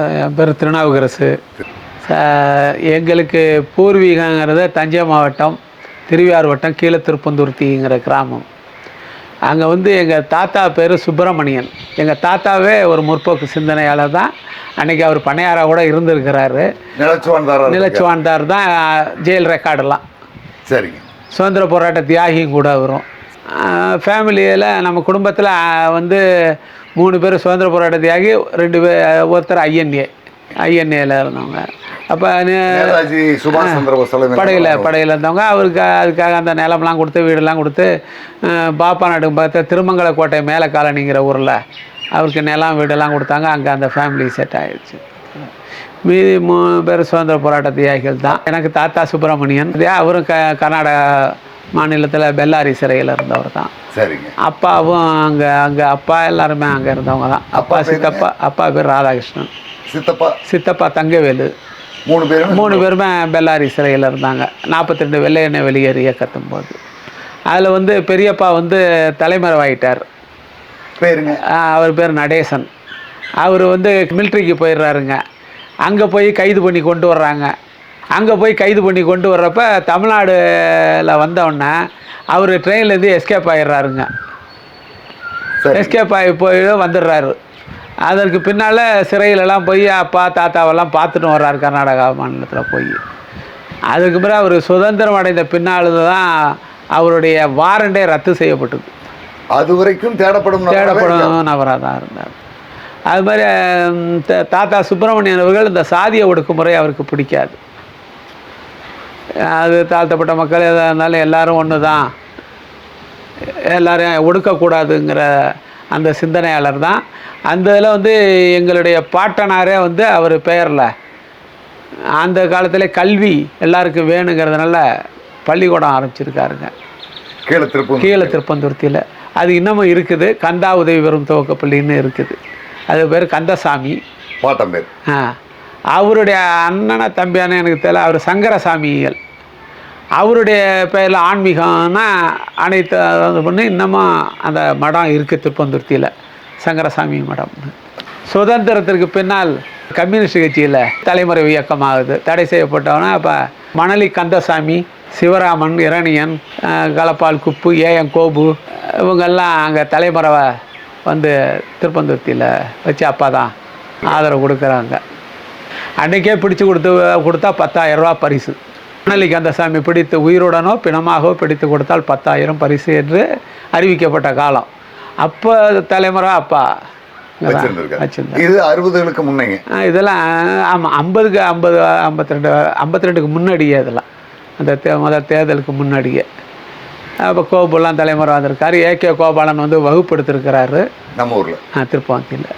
என் பேர் திருநாவுக்கரசு. எங்களுக்கு பூர்வீகங்கிறது தஞ்சை மாவட்டம் திருவையாறு வட்டம் கீழத்திருப்பந்துருத்திங்கிற கிராமம். அங்கே வந்து எங்கள் தாத்தா பேர் சுப்பிரமணியன். எங்கள் தாத்தாவே ஒரு முற்போக்கு சிந்தனையாளர் தான். அன்றைக்கி அவர் பண்ணையாராக கூட இருந்திருக்கிறாரு. நிலச்சுவான்தார் தான். ஜெயில் ரெக்கார்டெல்லாம். சரிங்க. சுதந்திர போராட்ட தியாகியும் கூட வரும். ஃபேமிலியில் நம்ம குடும்பத்தில் வந்து 3 பேர் சுதந்திர போராட்ட தியாகி, 2 பேர், ஒருத்தர் ஐஎன்ஏல இருந்தவங்க. அப்போ படையில் இருந்தவங்க. அவருக்கு அதுக்காக அந்த நிலம்லாம் கொடுத்து வீடெல்லாம் கொடுத்து பாப்பா நாட்டுக்கு பார்த்து திருமங்கல கோட்டை மேலே காலனிங்கிற ஊரில் அவருக்கு நிலம் வீடெல்லாம் கொடுத்தாங்க. அங்கே அந்த ஃபேமிலி செட் ஆகிடுச்சு. மீதி 3 பேர் சுதந்திர போராட்ட தியாகிகள் தான். எனக்கு தாத்தா சுப்பிரமணியன், அவரும் கர்நாடகா மாநிலத்தில் பெல்லாரி சிறையில் இருந்தவர் தான். சரிங்க. அப்பாவும் அங்கே அப்பா எல்லாருமே அங்கே இருந்தவங்க தான். அப்பா பேர் ராதாகிருஷ்ணன், சித்தப்பா தங்கவேலு. 3 பேருமே பெல்லாரி சிறையில் இருந்தாங்க. 42 வெள்ளை எண்ணெய் வெளியேறு இயக்கத்தும் போது. அதில் வந்து பெரியப்பா வந்து தலைமறைவாயிட்டார். பேருங்க? அவர் பேர் நடேசன். அவர் வந்து மிலிட்ரிக்கு போயிடுறாருங்க. அங்கே போய் கைது பண்ணி கொண்டு வர்றாங்க. அங்கே போய் கைது பண்ணி கொண்டு வர்றப்ப தமிழ்நாடுல வந்தவுடனே அவர் ட்ரெயின்லேருந்து எஸ்கேப் ஆகிடுறாருங்க. எஸ்கேப் ஆகி போய் வந்துடுறாரு. அதற்கு பின்னால் சிறையிலலாம் போய் அப்பா தாத்தாவெல்லாம் பார்த்துட்டு வர்றாரு கர்நாடகா மாநிலத்தில் போய். அதுக்கு பிறகு அவர் சுதந்திரம் அடைந்த பின்னால் தான் அவருடைய வாரண்டே ரத்து செய்யப்பட்டது. அது வரைக்கும் தேடப்படும் நபராக தான் இருந்தார். அது மாதிரி தாத்தா சுப்பிரமணியன் அவர்கள் இந்த சாதிய ஒடுக்குமுறை அவருக்கு பிடிக்காது. அது தாழ்த்தப்பட்ட மக்கள் எதாக இருந்தாலும் எல்லோரும் ஒன்று தான், எல்லோரும் ஒடுக்கக்கூடாதுங்கிற அந்த சிந்தனையாளர் தான். அந்த இதில் வந்து எங்களுடைய பாட்டனாரே வந்து அவர் பெயரில் அந்த காலத்திலே கல்வி எல்லாருக்கும் வேணுங்கிறதுனால பள்ளிக்கூடம் ஆரம்பிச்சிருக்காருங்க கீழே திருப்பந்துருத்தியில். அது இன்னமும் இருக்குது. கந்தா உதவி பெறும் துவக்கப்பள்ளின்னு இருக்குது. அது பேர் கந்தசாமி பாட்டம் பேர். அவருடைய அண்ணனை தம்பியான எனக்கு தெரியல. அவர் சங்கரசாமிகள். அவருடைய பெயரில் ஆன்மீகம்னா அனைத்து பண்ணி இன்னமும் அந்த மடம் இருக்குது திருப்பந்துருத்தியில், சங்கரசாமி மடம். சுதந்திரத்திற்கு பின்னால் கம்யூனிஸ்ட் கட்சியில் தலைமுறை இயக்கமாகுது. தடை செய்யப்பட்டவனா அப்போ மணலி கந்தசாமி, சிவராமன், இரணியன், கலப்பால் குப்பு, ஏஎம் கோபு இவங்கெல்லாம் அங்கே தலைமுறை வந்து திருப்பந்துருத்தியில் வச்சு அப்பா தான் ஆதரவு கொடுக்குறாங்க. அன்றைக்கே பிடிச்சி கொடுத்தா 10,000 ரூபா பரிசு. மணலி கந்தசாமி பிடித்து உயிருடனோ பிணமாகவோ பிடித்து கொடுத்தால் 10,000 பரிசு என்று அறிவிக்கப்பட்ட காலம். அப்போ தலைமுறை அப்பா வச்சிருந்தார். இது 60களுக்கு முன்னேங்க. இதெல்லாம் ஆமாம் 50க்கு 52க்கு முன்னாடியே இதெல்லாம் அந்த முதல் தேர்தலுக்கு முன்னாடியே. அப்போ கோபுலாம் தலைமுறை வந்திருக்காரு. ஏகே கோபாலன் வந்து வகுப்படுத்திருக்கிறாரு நம்ம ஊரில் திருப்பந்தியில்.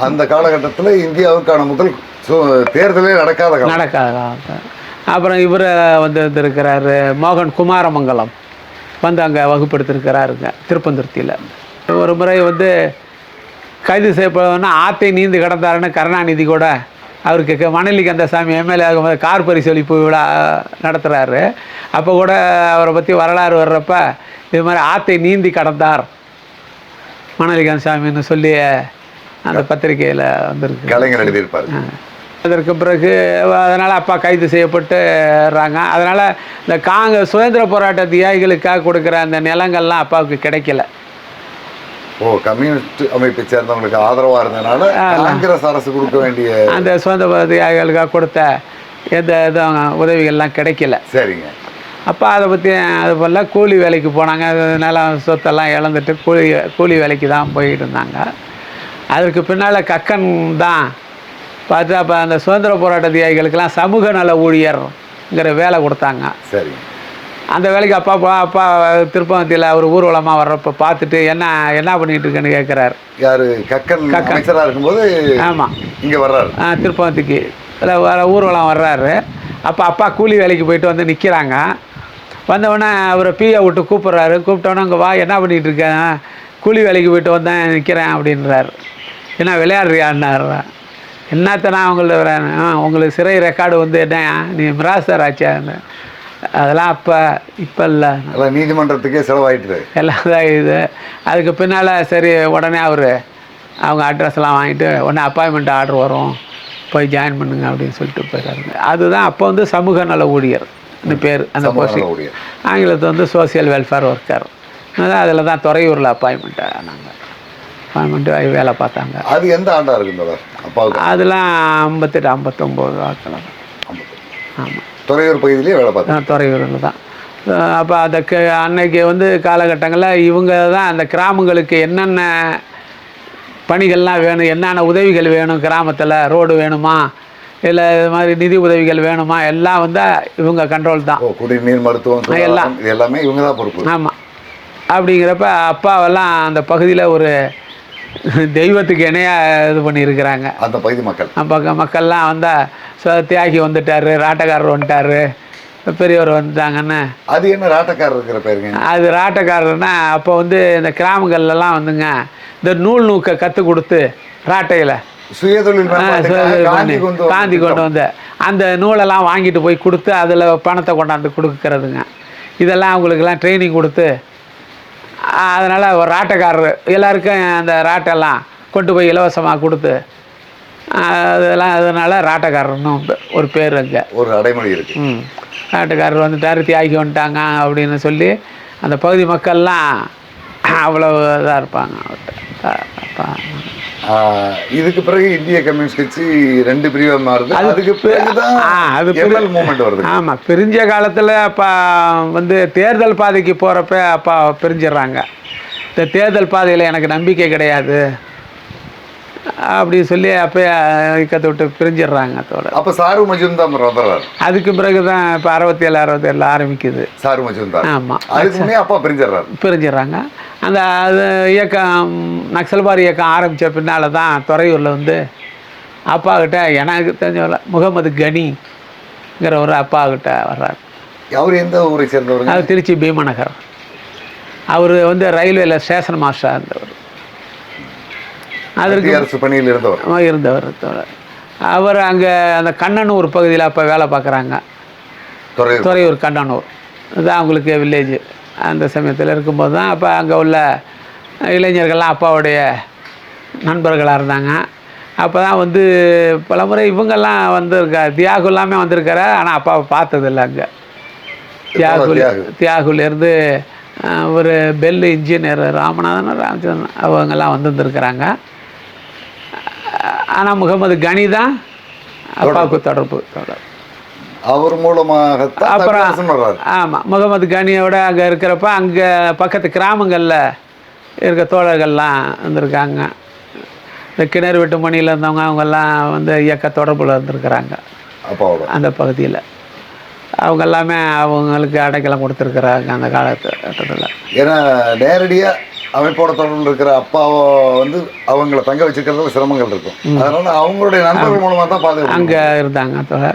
அந்த காலகட்டத்தில் இந்தியாவுக்கான முதல் தேர்தலே நடக்காத காலத்தில் அப்புறம் இவர் வந்து இருந்திருக்கிறாரு மோகன் குமாரமங்கலம் வந்து அங்கே வகுப்படுத்திருக்கிறாருங்க திருப்பந்துருத்தியில். ஒரு முறை வந்து கைது செய்யப்படுவோன்னா ஆத்தை நீந்து கிடந்தாருன்னு கருணாநிதி கூட அவருக்கு மணலி கந்தசாமி எம்எல்ஏ ஆகும்போது கார் பரிசளிப்பு விழா நடத்துகிறாரு. அப்போ கூட அவரை பற்றி வரலாறு வர்றப்ப இது மாதிரி ஆத்தை நீந்தி கடந்தார் மணலி கந்தசாமின்னு சொல்லி அந்த பத்திரிகையில் வந்துருக்கு, கலைஞர் எழுதியிருப்பார். அதற்கு பிறகு அதனால் அப்பா கைது செய்யப்பட்டுறாங்க. அதனால் இந்த சுதந்திர போராட்ட தியாகிகளுக்காக கொடுக்குற அந்த நிலங்கள்லாம் அப்பாவுக்கு கிடைக்கல. கம்யூனிஸ்ட் அமைப்பை சேர்ந்தவங்களுக்கு ஆதரவாக இருந்ததுனால காங்கிரஸ் அரசு கொடுக்க வேண்டிய அந்த சுதந்திர தியாகிகளுக்காக கொடுத்த எந்த இதுவும் உதவிகள்லாம் கிடைக்கல. சரிங்க. அப்போ அதை பற்றி அது போல் கூலி வேலைக்கு போனாங்க. நிலம் சொத்தெல்லாம் இழந்துட்டு கூலி வேலைக்கு தான் போய்கிட்டு இருந்தாங்க. அதற்கு பின்னால் கக்கன் தான் பார்த்து அப்போ அந்த சுதந்திர போராட்ட தியாகிகளுக்கெல்லாம் சமூக நல ஊழியர்ங்கிற வேலை கொடுத்தாங்க. சரி. அந்த வேலைக்கு அப்பா திருப்பதியில் அவர் ஊர்வலமாக வர்றப்போ பார்த்துட்டு என்ன பண்ணிகிட்டு இருக்கேன்னு கேட்குறாரு. யார்? கக்கன் இருக்கும்போது. ஆமாம், இங்கே வர்றாரு திருப்பதிக்கு ஊர்வலம் வர்றாரு. அப்போ அப்பா கூலி வேலைக்கு போயிட்டு வந்து நிற்கிறாங்க. வந்தவுடனே அவரை பிஏ விட்டு கூப்பிட்றாரு. கூப்பிட்டோன்னே அங்கே வா, என்ன பண்ணிகிட்டு இருக்கேன்? கூலி வேலைக்கு போயிட்டு வந்தேன், நிற்கிறேன் அப்படின்றாரு. என்ன விளையாடுறியான்னாரு. என்னத்த நான் உங்களுக்கு சிறை ரெக்கார்டு வந்து என்ன நீ மிராஸ்தார் ஆச்சா? அதெல்லாம் இப்போ இல்லை, நீதிமன்றத்துக்கே செலவாயிட்டு எல்லாம் தான் இது. அதுக்கு பின்னால் சரி உடனே அவங்க அட்ரஸ்லாம் வாங்கிட்டு உடனே அப்பாயின்மெண்ட் ஆர்டர் வரும் போய் ஜாயின் பண்ணுங்க அப்படின்னு சொல்லிட்டு போயிடாருங்க. அதுதான் அப்போ வந்து சமூக நல ஊழியர் பேர் அந்த போஸ்டிங். ஆங்கிலத்தில் வந்து சோசியல் வெல்ஃபேர் ஒர்க்கர். அதில் தான் துறையூரில் அப்பாயின்மெண்ட் ஆனாங்க. அப்பாயின்மெண்ட்டு ஆகி வேலை பார்த்தாங்க. அது எந்த ஆண்டாக இருக்குங்க அப்பாவுக்கு? அதெல்லாம் 58 59 வாக்கில். ஆமாம், துறையூர் பகுதியிலே வேலை பார்த்தேன். துறையூரில் தான். அப்போ அதுக்கு அன்னைக்கு வந்து காலகட்டங்களில் இவங்க தான் அந்த கிராமங்களுக்கு என்னென்ன பணிகள்லாம் வேணும், என்னென்ன உதவிகள் வேணும், கிராமத்தில் ரோடு வேணுமா இல்லை இது மாதிரி நிதி உதவிகள் வேணுமா எல்லாம் வந்து இவங்க கண்ட்ரோல் தான். குடிநீர், மருத்துவம் எல்லாம் எல்லாமே இவங்க தான் பொறுப்பு. ஆமாம். அப்படிங்கிறப்ப அப்பாவெல்லாம் அந்த பகுதியில் ஒரு தெய்வத்துக்கு இணையாக இது பண்ணியிருக்கிறாங்க அந்த பகுதி மக்கள். மக்கள்லாம் வந்தால் தியாகி வந்துட்டார், ராட்டக்காரர் வந்துட்டார், பெரியவர் வந்துட்டாங்கன்னு. அது என்ன ராட்டக்காரர் இருக்கிற பேருங்க? அது ராட்டக்காரர்னா அப்போ வந்து இந்த கிராமங்கள்லாம் வந்துங்க இந்த நூல் நூக்க கற்றுக் கொடுத்து ராட்டையில் சுயதொழில் காந்தி கொண்டு வந்து அந்த நூலெல்லாம் வாங்கிட்டு போய் கொடுத்து அதில் பணத்தை கொண்டாந்து கொடுக்கறதுங்க. இதெல்லாம் அவங்களுக்கெல்லாம் ட்ரைனிங் கொடுத்து அதனால் ஒரு ராட்டைக்காரர் எல்லாருக்கும் அந்த ராட்டெல்லாம் கொண்டு போய் இலவசமாக கொடுத்து அதெல்லாம் அதனால் ராட்டக்காரர்னு ஒரு பேர் அங்கே ஒரு அடைமொழி இருக்குது. ராட்டக்காரர் வந்துட்டார், தியாகி வந்துட்டாங்க அப்படின்னு சொல்லி அந்த பகுதி மக்கள்லாம் அவ்வளோ இதாக இருப்பாங்க. இதுக்கு பிறகு இந்திய கம்யூனிஸ்ட் கட்சி 2 பிரிவாக மாறுது. அதுக்கு பிறகுதான் அது மூமெண்ட் வருது. ஆமாம், பிரிஞ்ச காலத்தில் அப்போ வந்து தேர்தல் பாதைக்கு போகிறப்ப அப்பா பிரிஞ்சிடுறாங்க. இந்த தேர்தல் பாதையில் எனக்கு நம்பிக்கை கிடையாது அப்படின்னு சொல்லி அப்போ இயக்கத்தை விட்டு பிரிஞ்சிடுறாங்க. அப்போ சாரு மஜும்தார் அதுக்கு பிறகு தான் இப்போ 67 67 ஆரம்பிக்குது சாரு மஜும்தார். ஆமாம், அதுக்கு அப்பா பிரிஞ்சிடுறாங்க. அந்த அது இயக்கம் நக்சல்பாரி இயக்கம் ஆரம்பித்த பின்னால் தான் துறையூரில் வந்து அப்பாக்கிட்ட எனக்கு தெரிஞ்ச முகமது கனிங்கிற ஒரு அப்பாக்கிட்ட வர்றார். அவர் எந்த ஊரை சேர்ந்தவர்? அது திருச்சி பீமநகர். அவர் வந்து ரயில்வேல ஸ்டேஷன் மாஸ்டராக இருந்தவர். அதற்கு அரசு பணியில் இருந்தவர். அவர் அங்கே அந்த கண்ணனூர் பகுதியில் அப்போ வேலை பார்க்குறாங்க. துறையூர் கண்ணனூர் இதுதான் அவங்களுக்கு வில்லேஜ். அந்த சமயத்தில் இருக்கும்போது தான் அப்போ அங்கே உள்ள இளைஞர்கள்லாம் அப்பாவுடைய நண்பர்களாக இருந்தாங்க. அப்போ தான் வந்து பலமுறை இவங்கெல்லாம் தியாகு எல்லாமே வந்திருக்காரு. ஆனால் அப்பாவை பார்த்ததில்லை. அங்கே தியாகுலேருந்து ஒரு பெல் இன்ஜினியர் ராமநாதன் ராமச்சந்திரன் அவங்கெல்லாம் வந்துருந்துருக்கிறாங்க. ஆனால் முகமது கனி தான் அப்பாவுக்கு தொடர்பு. அவர் மூலமாக அப்புறம் ஆமாம், முகமது கனியோட அங்கே இருக்கிறப்ப அங்கே பக்கத்து கிராமங்களில் இருக்க தோழர்கள்லாம் இருந்திருக்காங்க. இந்த கிணறு வெட்டு மணியில் இருந்தவங்க அவங்கெல்லாம் வந்து இயக்க தொடர்பில் இருந்திருக்கிறாங்க அந்த பகுதியில். அவங்க எல்லாமே அவங்களுக்கு அடைக்கலம் கொடுத்துருக்குறாங்க அந்த காலகட்டத்தில். ஏன்னா நேரடியாக அமைப்போட தொடர்பில் இருக்கிற அப்பாவை வந்து அவங்கள தங்க வச்சுக்கிறதுல சிரமங்கள் இருக்கும். அதனால அவங்களுடைய நண்பர்கள் மூலமாக தான் பார்த்து அங்கே இருந்தாங்க.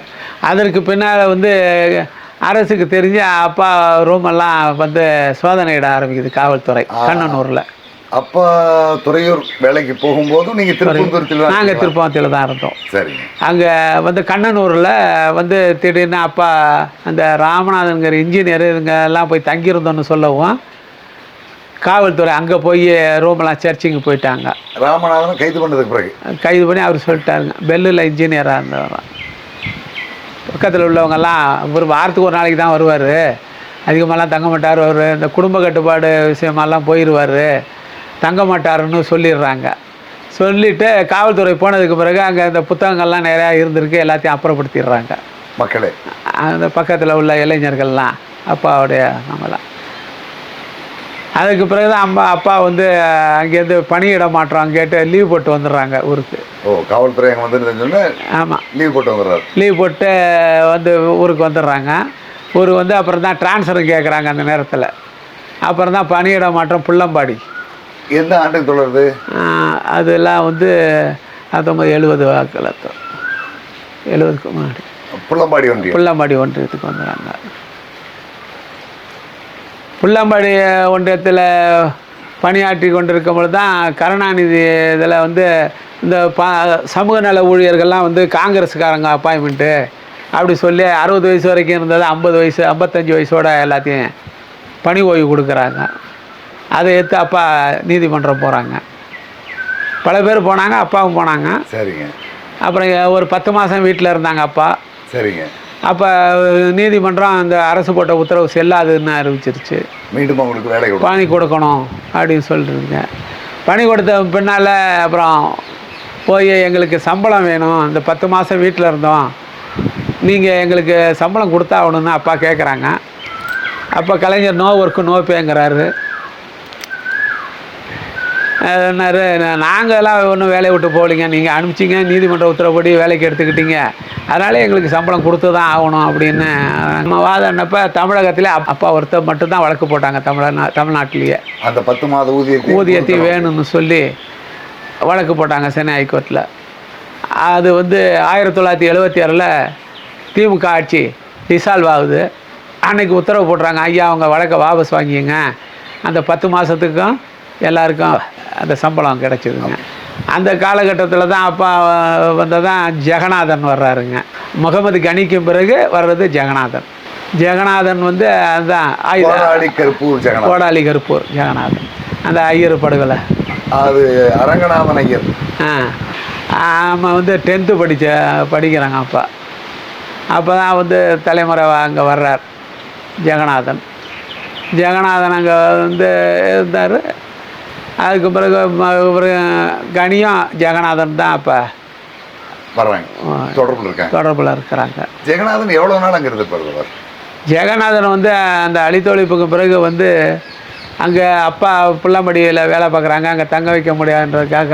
அதற்கு பின்னால் வந்து அரசுக்கு தெரிஞ்ச அப்பா ரூமெல்லாம் வந்து சோதனையிட ஆரம்பிக்குது காவல்துறை கண்ணனூரில். அப்போ துறையூர் வேலைக்கு போகும்போதும் நீங்கள் திருப்பத்தூரத்தில்? நாங்கள் திருப்பத்தூரில் தான் இருந்தோம். சரி. அங்கே வந்து கண்ணனூரில் வந்து திடீர்னு அப்பா அந்த ராமநாதன்கிற இன்ஜினியர் இதுங்க எல்லாம் போய் தங்கியிருந்தோன்னு சொல்லவும் காவல்துறை அங்கே போய் ரூமெல்லாம் சர்ச்சிங்கு போயிட்டாங்க. ராமநாதன் கைது பண்ணதுக்கு பிறகு கைது பண்ணி அவர் சொல்லிட்டாருங்க. பெல்லில் இன்ஜினியராக இருந்தவர். பக்கத்தில் உள்ளவங்கெல்லாம் ஒரு வாரத்துக்கு ஒரு நாளைக்கு தான் வருவார், அதிகமாகலாம் தங்க மாட்டார். அவர் இந்த குடும்ப கட்டுப்பாடு விஷயமெல்லாம் போயிடுவார், தங்க மாட்டாருன்னு சொல்லிடுறாங்க. சொல்லிவிட்டு காவல்துறை போனதுக்கு பிறகு அங்கே இந்த புத்தகங்கள்லாம் நிறையா இருந்திருக்கு, எல்லாத்தையும் அப்புறப்படுத்திடுறாங்க மக்களே. அந்த பக்கத்தில் உள்ள இளைஞர்கள்லாம் அப்பாவுடைய நம்மளாம். அதுக்கு பிறகு தான் அப்பா வந்து அங்கேருந்து பணியிட மாற்றம் கேட்டு லீவ் போட்டு வந்துடுறாங்க ஊருக்கு. காவல்துறை அங்கே வந்து ஆமாம், லீவ் போட்டு வந்துடுறாரு. லீவ் போட்டு வந்து ஊருக்கு வந்துடுறாங்க. ஊருக்கு வந்து அப்புறம் தான் ட்ரான்ஸ்ஃபரும் கேட்குறாங்க அந்த நேரத்தில். அப்புறம் தான் பணியிட மாற்றம் புள்ளம்பாடி. எந்த ஆண்டுக்கு தொடருது? அதெல்லாம் வந்து 1970 வாக்கில் 70க்கு முன்னாடி புள்ளம்பாடி ஒன்றியத்துக்கு வந்துடுறாங்க. புள்ளம்பாடி ஒன்றியத்தில் பணியாற்றி கொண்டிருக்கும் பொழுது தான் கருணாநிதி இதில் வந்து இந்த சமூக நல ஊழியர்கள்லாம் வந்து காங்கிரஸுக்காரங்க அப்பாயின்மெண்ட்டு அப்படி சொல்லி 60 வயசு வரைக்கும் இருந்தது 50 வயசு 55 வயசோட எல்லாத்தையும் பணி ஓய்வு கொடுக்குறாங்க. அதை எடுத்து அப்பா நீதிமன்றம் போகிறாங்க. பல பேர் போனாங்க, அப்பாவும் போனாங்க. சரிங்க. அப்புறம் ஒரு 10 மாதம் வீட்டில் இருந்தாங்க அப்பா. சரிங்க. அப்போ நீதிமன்றம் அந்த அரசு போட்ட உத்தரவு செல்லாதுன்னு அறிவிச்சிருச்சு. மீண்டும் அவங்களுக்கு வேலை பணி கொடுக்கணும் அப்படின்னு சொல்லிட்டுருங்க. பணி கொடுத்த பின்னால் அப்புறம் போய் எங்களுக்கு சம்பளம் வேணும், இந்த 10 மாதம் வீட்டில் இருந்தோம், நீங்கள் எங்களுக்கு சம்பளம் கொடுத்தாகணுன்னு அப்பா கேட்குறாங்க. அப்போ கலைஞர் நோ ஒர்க்கு நோ பேங்கிறாரு. என்னாரு, நாங்கள்லாம் ஒன்றும் வேலையை விட்டு போகலிங்க, நீங்கள் அனுப்பிச்சிங்க, நீதிமன்ற உத்தரவுப்படி வேலைக்கு எடுத்துக்கிட்டீங்க, அதனால எங்களுக்கு சம்பளம் கொடுத்து தான் ஆகணும் அப்படின்னு நம்ம வாதம்னப்போ தமிழகத்திலே அப்பா ஒருத்தர் மட்டும்தான் வழக்கு போட்டாங்க. தமிழ்நாட்டிலேயே அந்த 10 மாத ஊதியத்தை வேணும்னு சொல்லி வழக்கு போட்டாங்க சென்னை ஹைகோர்ட்டில். அது 1976 திமுக ஆட்சி டிசால்வ் ஆகுது. அன்றைக்கி உத்தரவு போட்டுறாங்க, ஐயா அவங்க வழக்கை வாபஸ் வாங்கிங்க, அந்த 10 மாதத்துக்கும் எல்லாருக்கும் அந்த சம்பளம் கிடச்சிதுங்க. அந்த காலகட்டத்தில் தான் அப்பா வந்ததான் ஜெகநாதன் வர்றாருங்க. முகமது கனிக்கும் பிறகு வர்றது ஜெகநாதன். ஜெகநாதன் அதுதான் கோடாலி கருப்பூர் ஜெகநாதன், அந்த ஐயர் படுகொலை. அது அரங்கநாதன் ஐயர். ஆமாம், 10th படிக்கிறாங்க அப்பா. அப்போ தான் தலைமுறை அங்கே வர்றார் ஜெகநாதன். ஜெகநாதன் அங்கே இருந்தார். அதுக்கு பிறகு கனியும் ஜெகநாதன் தான் அப்போ வர்றாங்க, தொடர்பில் இருக்கிறாங்க. ஜெகநாதன் எவ்வளோ நாள் அங்கே இருந்துருப்பார்? ஜெகநாதன் அந்த அழித்தொழிப்புக்கு பிறகு அங்கே அப்பா புள்ளம்படியில் வேலை பார்க்குறாங்க. அங்கே தங்க வைக்க முடியாதுன்றதுக்காக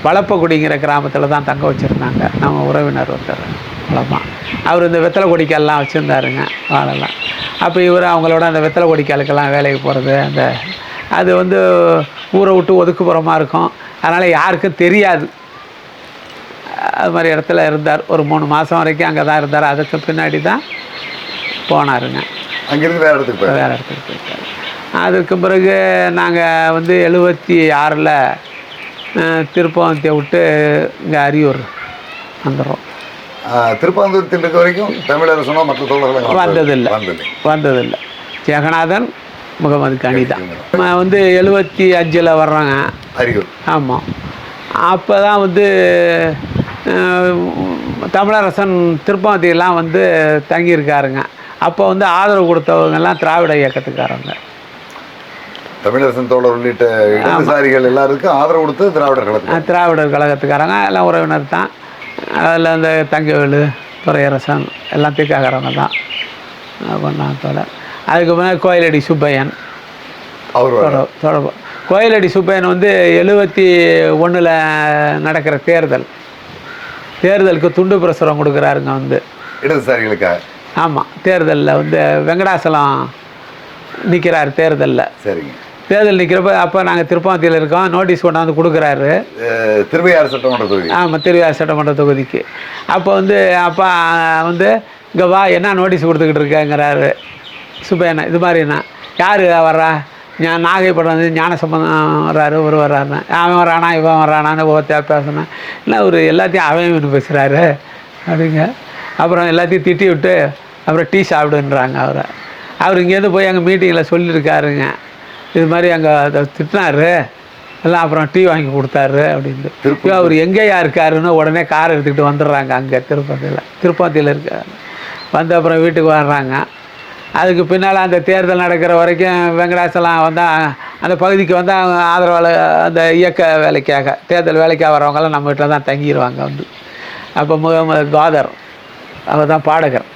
வளப்பக்குடிங்கிற கிராமத்தில் தான் தங்க வச்சுருந்தாங்க. நம்ம உறவினர் ஒருத்தர் வளமாக, அவர் இந்த வெத்தலை கொடிக்காலெலாம் வச்சுருந்தாருங்க, வாழலாம். அப்போ இவர் அவங்களோட அந்த வெத்தலை கொடிக்காலுக்கெல்லாம் வேலைக்கு போகிறது, அது ஊரை விட்டு ஒதுக்குப்புறமாக இருக்கும், அதனால் யாருக்கும் தெரியாது. அது மாதிரி இடத்துல இருந்தார். ஒரு 3 மாதம் வரைக்கும் அங்கே தான் இருந்தார். அதுக்கு பின்னாடி தான் போனாருங்க. அங்கேருந்து வேறு இடத்துக்கு போயிட்டார். அதுக்கு பிறகு நாங்கள் 76 திருப்பவனத்தை விட்டு இங்கே அரியூர் வந்துடுறோம். திருப்பவனத்தில் இருக்க வரைக்கும் தமிழரசனோ மற்ற தோழர்கள் வந்ததில்லை. ஜெகநாதன், முகமது கனி தான் 75 வர்றாங்க அரியூர். ஆமாம். அப்போ தான் தமிழரசன் திருப்பவனத்திலாம் தங்கியிருக்காருங்க. அப்போ ஆதரவு கொடுத்தவங்கெல்லாம் திராவிட இயக்கத்துக்காரங்க. தமிழரசன் தோழர் உள்ளிட்ட இடதுசாரிகள் எல்லாருக்கும் ஆதரவு கொடுத்து திராவிடர் கழகத்துக்காரங்க எல்லாம் உறவினர் தான். அதில் அந்த தங்கவேலு, துரையரசன் எல்லாம் திக்காகிறவங்க தான் பண்ணாங்க தோழர். அதுக்கு முன்னாடி கோயிலடி சுப்பையன், கோயிலடி சுப்பையன் 71 நடக்கிற தேர்தலுக்கு துண்டு பிரசுரம் கொடுக்குறாருங்க இடதுசாரிகளுக்காக. ஆமாம், தேர்தலில் வெங்கடாசலம் நிற்கிறார் தேர்தலில். சரிங்க. தேர்தல் நிற்கிறப்ப அப்போ நாங்கள் திருப்பவனத்தில் இருக்கோம், நோட்டீஸ் கொண்டாந்து கொடுக்குறாரு திருவையாறு சட்டமன்ற தொகுதி. ஆமாம், திருவையாறு சட்டமன்ற தொகுதிக்கு. அப்போ அப்பா இங்கே வா, என்ன நோட்டீஸ் கொடுத்துக்கிட்டு இருக்கேங்கிறாரு சுப்பையண்ணா. இது மாதிரிண்ணா, யார் வர்றா, நாகைப்படம் ஞான சம்பந்தம் வர்றாரு, ஒரு வர்றாருண்ணா, அவன் வரானா இவன் வரானான்னு ஒவ்வொருத்தையா பேசினேன். இல்லை ஒரு எல்லாத்தையும் அவன் பேசுகிறாரு அப்படிங்க. அப்புறம் எல்லாத்தையும் திட்டி விட்டு அப்புறம் டீ சாப்பிடுன்றாங்க அவர் இங்கேருந்து போய் அங்கே மீட்டிங்கில் சொல்லியிருக்காருங்க, இது மாதிரி அங்கே அதை திட்டினார் எல்லாம், அப்புறம் டீ வாங்கி கொடுத்தாரு அப்படின்ட்டு. அவர் எங்கேயா இருக்காருன்னு உடனே கார் எடுத்துக்கிட்டு வந்துடுறாங்க. அங்கே திருப்பதியில் இருக்கார். அப்புறம் வீட்டுக்கு வர்றாங்க. அதுக்கு பின்னால் அந்த தேர்தல் நடக்கிற வரைக்கும் வெங்கடாசலம் அந்த பகுதிக்கு ஆதரவாளர் அந்த இயக்க வேலைக்காக, தேர்தல் வேலைக்காக வரவங்களாம் நம்ம வீட்டில் தான் தங்கிடுவாங்க. அப்போ முகமது காதர் அவர் தான் பாடகர்,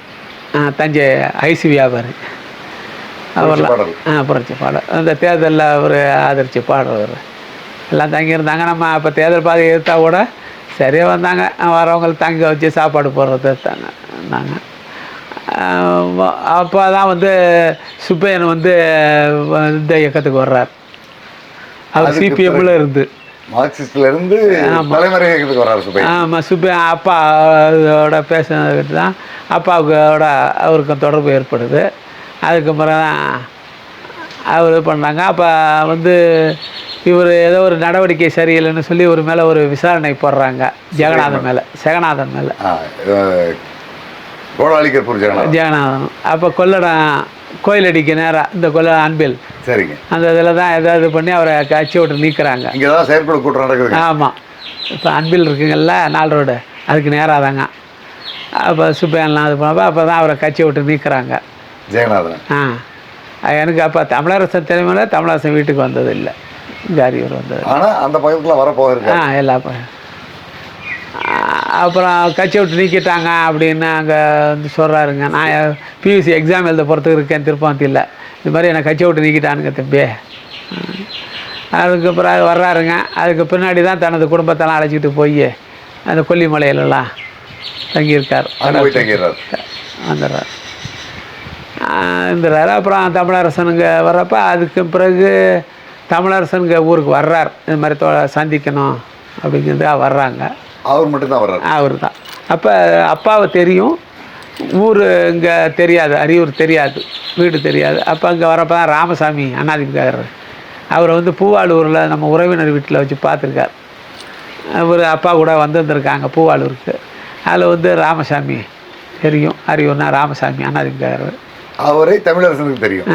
தஞ்சை ஐசி வியாபாரி, அவர்லாம் புரட்சி பாடல். அந்த தேர்தலில் அவர் ஆதரித்து பாடுறவர் எல்லாம் தங்கியிருந்தாங்க. நம்ம அப்போ தேர்தல் பாதை எடுத்தா கூட சரியாக வந்தாங்க, வரவங்களுக்கு தங்க வச்சு சாப்பாடு போடுறது எடுத்தாங்க இருந்தாங்க. அப்போ தான் சுப்பையன் இந்த இயக்கத்துக்கு வர்றார். அவர் சிபிஎம்மில் இருந்து மார்க்சிஸ்ட்லேருந்து தலைமுறை இயக்கத்துக்கு வர்றார் சுப்பையன். ஆமாம், சுப்பையன் அப்பாவோட பேசுனதுக்கு தான் அப்பாவோட அவருக்கும் தொடர்பு ஏற்படுது. அதுக்கப்புறம் தான் அவர் பண்ணுறாங்க. அப்போ இவர் ஏதோ ஒரு நடவடிக்கை சரியில்லைன்னு சொல்லி ஒரு மேலே ஒரு விசாரணை போடுறாங்க, ஜெகநாதன் மேலே ஜெகநாதன். அப்போ கொள்ளடம் கோயிலடிக்கு நேராக இந்த கொள்ளடம் அன்பில், சரிங்க, அந்த இதில் தான் ஏதாவது பண்ணி அவரை கட்சி விட்டு நீக்கிறாங்க. இங்கே தான் செயற்குழு கூட்டம் நடக்குது. ஆமாம், இப்போ அன்பில் இருக்குங்கல்ல 4 ரோடு, அதுக்கு நேராக தாங்க. அப்போ சுப்பையன்லாம் இது பண்ணப்போ அப்போ தான் அவரை கட்சியை விட்டு நீக்கிறாங்க. ஜெகநாதன். எனக்கு அப்போ தமிழரசன் தலைமையில தமிழரசன் வீட்டுக்கு வந்தது இல்லை, இங்கே அரியூர் வந்தது. ஆனால் அந்த பக்கத்தில் வர போகிறேன். எல்லா அப்புறம் கட்சியை விட்டு நீக்கிட்டாங்க அப்படின்னு அங்கே வந்து சொல்கிறாருங்க. நான் பியூசி எக்ஸாம் எழுத போகிறதுக்கு இருக்கேன் திருப்பந்தியில், இது மாதிரி என்னை கட்சியை விட்டு நீக்கிட்டானுங்க தம்பி. அதுக்கு பிறகு வர்றாருங்க. அதுக்கு பின்னாடி தான் தனது குடும்பத்தெல்லாம் அழைச்சிட்டு போய் அந்த கொல்லிமலையிலலாம் தங்கியிருக்கார். வந்துடுறார் இருந்துறாரு. அப்புறம் தமிழரசனுங்க வர்றப்ப அதுக்கு பிறகு தமிழரசனுங்க ஊருக்கு வர்றார், இது மாதிரி சந்திக்கணும் அப்படிங்கிறதுக்காக வர்றாங்க. அவர் மட்டும்தான் வர்றார். அவர் தான். அப்போ அப்பாவை தெரியும், ஊர் இங்கே தெரியாது, அரியூர் தெரியாது, வீடு தெரியாது. அப்போ அங்கே வரப்போ தான் ராமசாமி அண்ணாதிமுக அவரை வந்து பூவாளூரில் நம்ம உறவினர் வீட்டில் வச்சு பார்த்துருக்கார். அவர் அப்பா கூட வந்துருந்துருக்காங்க பூவாளூருக்கு. அதில் வந்து ராமசாமி தெரியும், அரியூர்னா ராமசாமி அண்ணாதிமுக அவரே தமிழரசனுக்கு தெரியும்.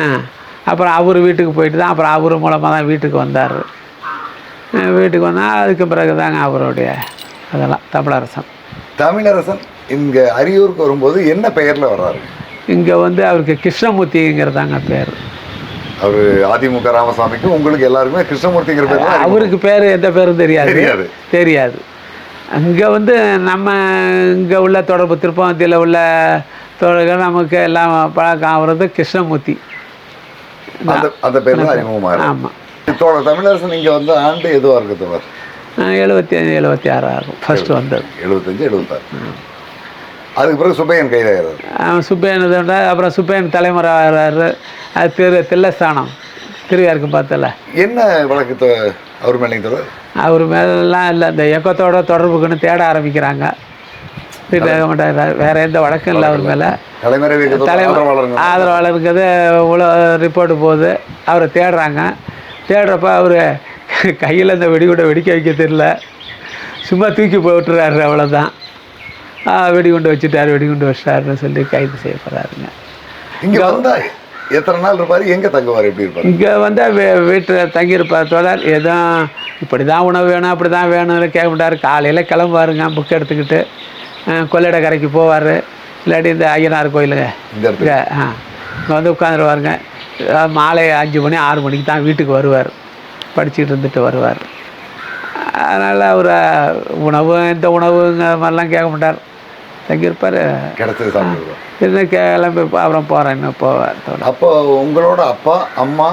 அப்புறம் அவர் வீட்டுக்கு போயிட்டு தான் அப்புறம் அவர் மூலமாக தான் வீட்டுக்கு வந்தார். வீட்டுக்கு வந்தால் அதுக்கு பிறகு தாங்க அவருடைய அதெல்லாம் தமிழரசன். தமிழரசன் இங்கே அரியூருக்கு வரும்போது என்ன பெயரில் வர்றாரு? இங்கே வந்து அவருக்கு கிருஷ்ணமூர்த்திங்கிறதாங்க பேர். அவர் அதிமுக ராமசாமிக்கு உங்களுக்கு எல்லாருக்குமே கிருஷ்ணமூர்த்திங்கிற பேர். அவருக்கு பேர் எந்த பேரும் தெரியாது. அங்கே வந்து நம்ம இங்கே உள்ள தொடர்பு திருப்பதியில் உள்ள தோழர்கள் நமக்கு எல்லாம் பழக்கம் ஆகிறது கிருஷ்ணமூர்த்தி. அந்த பேர் தான் அறிமுகமாக. ஆமாம். தமிழரசன் இங்கே வந்து ஆண்டு எதுவாக இருக்குது தோழர்? 75 76 ஆகும் ஃபர்ஸ்ட் வந்தது. 75 76. அதுக்கு பிறகு சுப்பையன் கைதாகிறார். சுப்பையன் அப்புறம் சுப்பையன் தலைமுறை ஆகிறாரு. அது தில்லஸ்தானம் திருவியாருக்கு பார்த்தல. என்ன வழக்கு அவர் மேலே தோழர்? அவர் மேலாம் இல்லை, இந்த இயக்கத்தோட தொடர்புக்குன்னு தேட ஆரம்பிக்கிறாங்க. வீட்டில் இருக்க மாட்டார், வேறு எந்த வழக்கம் இல்லை அவர் மேலே. ஆதரவாளருங்கிறது இவ்வளோ ரிப்போர்ட்டு போகுது. அவரை தேடுறாங்க. தேடுறப்ப அவர் கையில் இந்த வெடிகுண்டை வெடிக்க வைக்க தெரியல, சும்மா தூக்கி போட்டுறாரு, அவ்வளோதான். வெடிகுண்டு வச்சுட்டார், வெடிகுண்டு வச்சிட்டாருன்னு சொல்லி கைது செய்யப்படுறாருங்க. இங்கே வந்தால் எத்தனை நாள் இருப்பார்? எங்கே தங்குவார்? எப்படி இருப்பார்? இங்கே வந்தால் வீட்டில் தங்கியிருப்பார் தோழர். எதுவும் இப்படி தான் உணவு வேணும் அப்படி தான் வேணும்னு கேட்க மாட்டார். காலையில் கிளம்புவாருங்க புக் எடுத்துக்கிட்டு, கொள்ளிட கரைக்கு போவார், இல்லாட்டி இந்த ஐயனார் கோயிலுங்க இங்கே வந்து உட்காந்துருவாருங்க. மாலை 5 மணி 6 மணிக்கு தான் வீட்டுக்கு வருவார், படிச்சுக்கிட்டு இருந்துட்டு வருவார். அதனால் அவர் உணவு இந்த உணவுங்க மாதிரிலாம் கேட்க மாட்டார், தங்கியிருப்பார். இன்னும் கிளம்பி அப்புறம் போகிறேன்னு போவார். அப்போ உங்களோட அப்பா அம்மா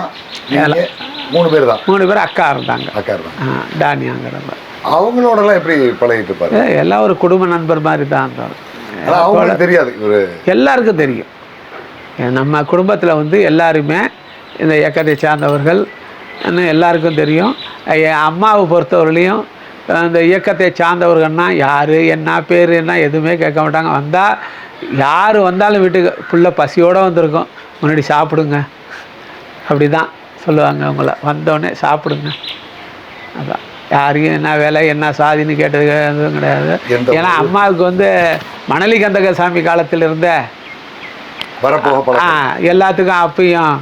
3 பேர் தான்? 3 பேர் அக்கா இருந்தாங்க. டானியாங்கிறவங்க. அவங்களோடலாம் எப்படி பழகிட்டு இருப்பாரு? எல்லாம் ஒரு குடும்ப நண்பர் மாதிரி தான் இருந்தார். தெரியாது, எல்லாருக்கும் தெரியும். நம்ம குடும்பத்தில் வந்து எல்லாருமே இந்த இயக்கத்தை சார்ந்தவர்கள் எல்லாருக்கும் தெரியும். என் அம்மாவை பொறுத்தவரையிலையும் இந்த இயக்கத்தை சார்ந்தவர்கள்னா யார் என்ன பேர் என்ன எதுவுமே கேட்க மாட்டாங்க. வந்தால் யார் வந்தாலும் வீட்டுக்கு ஃபுல்லாக பசியோடு வந்திருக்கோம், முன்னாடி சாப்பிடுங்க அப்படி தான் சொல்லுவாங்க. அவங்கள வந்தோடனே சாப்பிடுங்க, அதான். யாரையும் என்ன வேலை என்ன சாதின்னு கேட்டது எதுவும் கிடையாது. ஏன்னா அம்மாவுக்கு வந்து மணலி கந்தக சாமி காலத்தில் இருந்த எல்லாத்துக்கும் அப்பையும்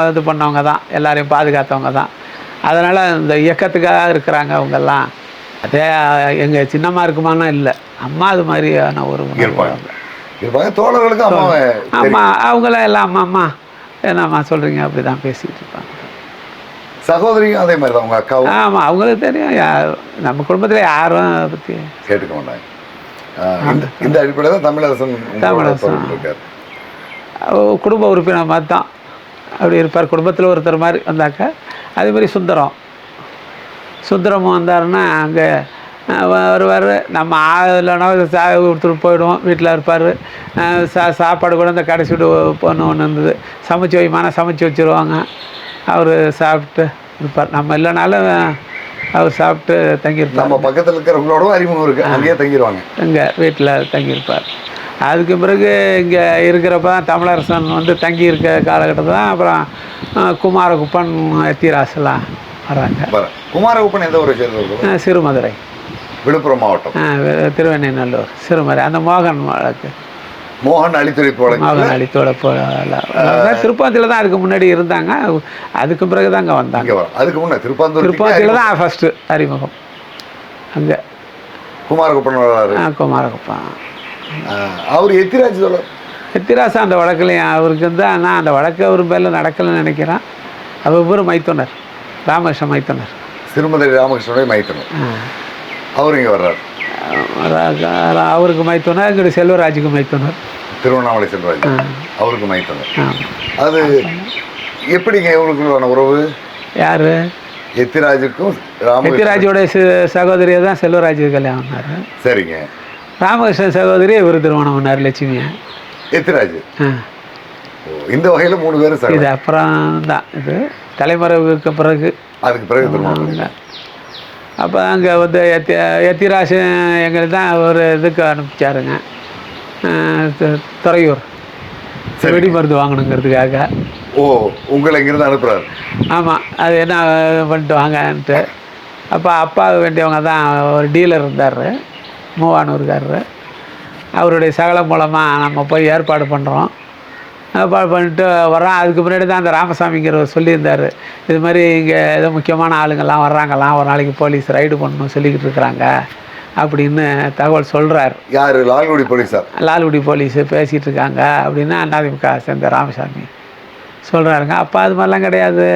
இது பண்ணவங்க தான், எல்லாரையும் பாதுகாத்தவங்க தான். அதனால் இந்த இயக்கத்துக்காக இருக்கிறாங்க அவங்கெல்லாம். அதே எங்கள் சின்னம்மா இருக்குமானா இல்லை, அம்மா அது மாதிரியான ஒரு தோழர்களுக்கு அம்மா அவங்களாம் எல்லாம் அம்மா அம்மா என்னம்மா சொல்கிறீங்க அப்படி தான் பேசிகிட்டு இருப்பாங்க. சகோதரியும் அதே மாதிரி தான் உங்கள் அக்காவும்? ஆமாம், அவங்களுக்கு தெரியும். நம்ம குடும்பத்தில் யாரும் அதை பற்றி கேட்டுக்க மாட்டாங்க. இந்த அடிப்படையில் தான் தமிழரசன் இருக்கார். குடும்ப உறுப்பினர் மாதிரி தான் அப்படி இருப்பார். குடும்பத்தில் ஒருத்தர் மாதிரி வந்தாக்க. அதே மாதிரி சுந்தரமும் வந்தாருன்னா அங்கே வருவார். நம்ம இல்லைனா கொடுத்துட்டு போயிடுவோம், வீட்டில் இருப்பார். சாப்பாடு கூட இந்த கடைசி வீடு பொண்ணு ஒன்று இருந்தது, சமைச்சு வைமான சமைச்சு வச்சுருவாங்க. அவர் சாப்பிட்டு இருப்பார். நம்ம இல்லைனாலும் அவர் சாப்பிட்டு தங்கியிருப்பார். நம்ம பக்கத்தில் இருக்கிறவங்களோட அறிமுகம் இருக்குது, அங்கேயே தங்கிடுவாங்க. இங்கே வீட்டில் தங்கியிருப்பார். அதுக்கு பிறகு இங்கே இருக்கிறப்ப தமிழரசன் வந்து தங்கி இருக்க காலகட்டத்தில் தான் அப்புறம் குமாரகுப்பன் எத்திராசெல்லாம் வராங்க. குமாரகுப்பன் எந்த ஊரை சேர்ந்தவர்? சிறுமதுரை, விழுப்புரம் மாவட்டம். திருவெண்ணெய்நல்லூர், சிறுமதுரை. அந்த மோகன் வழக்கு, மோகன் அழித்தோட திருப்பதியில் தான் அதுக்கு முன்னாடி இருந்தாங்க. அதுக்கு பிறகு தான் அங்கே வந்தாங்க. அதுக்கு முன்னாடி திருப்பதியில் தான் ஃபஸ்ட்டு அறிமுகம். அங்கே குமாரகுப்பன் வர்றாரு. குமாரகுப்பன். அவர் எத்திராஜ் தோழர். எத்திராசு அந்த வழக்குலையும் அவருக்கு வந்து ஆனால் அந்த வழக்கு அவர் பேரில் நடக்கலைன்னு நினைக்கிறேன். அவர் பேர் மைத்துனர், ராமகிருஷ்ண மைத்துனர், சிறுமதி ராமகிருஷ்ணனுடைய மைத்துனர். அவர் இங்கே வர்றார். அவருக்கு மைத்துனர், இங்கிட்டு செல்வராஜுக்கு மைத்துனர், திருவண்ணாமலை செல்வராஜ் அவருக்கு மைத்துனர். அது எப்படிங்க இவங்களுக்குள்ளான உறவு? யார்? எத்திராஜுக்கும் எத்திராஜோடைய சகோதரியை தான் செல்வராஜுக்கு கல்யாணம் பண்ணார். சரிங்க. ராமகிருஷ்ணன் சகோதரி இவர் திருமணம் பண்ணார், லட்சுமியை. எத்திராஜ். இந்த வகையில் 3 பேரும் இது அப்புறம் தான், இது தலைமறைவுக்கு பிறகு, அதுக்கு பிறகு திருமணம். அப்போ அங்கே வந்து எத்திராஜ் எங்களுக்கு தான் ஒரு இதுக்கு அனுப்பிச்சாருங்க, துறையூர் வெடி மருந்து வாங்கணுங்கிறதுக்காக. ஓ, உங்களை இங்கிருந்து அனுப்புகிறாரு. ஆமாம், அது என்ன பண்ணிட்டு வாங்கன்ட்டு. அப்போ அப்பாவுக்கு வேண்டியவங்க தான் ஒரு டீலர் இருந்தார், மூவானூர்காரரு. அவருடைய சகலம் மூலமாக நம்ம போய் ஏற்பாடு பண்ணுறோம். ஏற்பாடு பண்ணிட்டு வரோம். அதுக்கு முன்னாடி தான் அந்த ராமசாமிங்கிறவர் சொல்லியிருந்தார், இது மாதிரி இங்கே ஏதோ முக்கியமான ஆளுங்கள்லாம் வர்றாங்கலாம், ஒரு நாளைக்கு போலீஸ் ரைடு பண்ணணும் சொல்லிக்கிட்டு இருக்கிறாங்க அப்படின்னு தகவல் சொல்கிறார். யார்? லால்குடி போலீஸார். லால்குடி போலீஸு பேசிகிட்டு இருக்காங்க அப்படின்னு அதிமுக சேர்ந்த ராமசாமி சொல்கிறாருங்க. அப்போ அது மாதிரிலாம் கிடையாது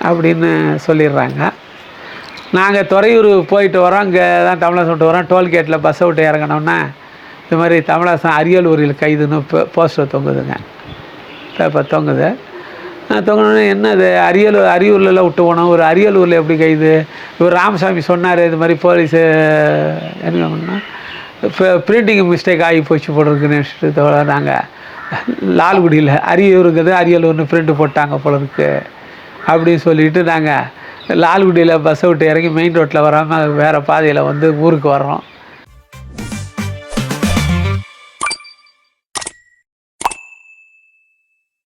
அப்படின்னு சொல்லிடுறாங்க. நாங்கள் துறையூர் போயிட்டு வரோம். இங்கே தான் தமிழரசன் விட்டு வரோம். டோல்கேட்டில் பஸ்ஸை விட்டு இறங்கினோன்னே இது மாதிரி தமிழரசன் அரியலூரில் கைதுன்னு போஸ்டர் தொங்குதுங்க, பேப்பர் தொங்குது. தொங்கினோடனே என்னது அரியூர்லலாம் விட்டு போனோம், ஒரு அரியலூரில் எப்படி கைது? இவர் ராமசாமி சொன்னார், இது மாதிரி போலீஸு என்ன பண்ணால் பிரிண்டிங் மிஸ்டேக் ஆகி போச்சு போடுறதுக்குன்னு நினச்சிட்டு நாங்கள் லால்குடியில் அரியூருக்குது அரியலூர்னு பிரிண்ட்டு போட்டாங்க போல இருக்கு அப்படின்னு சொல்லிவிட்டு நாங்கள் லால்குடியில் பஸ்ஸை விட்டு இறங்கி மெயின் ரோட்டில் வராமல் வேறு பாதையில் வந்து ஊருக்கு வர்றோம்.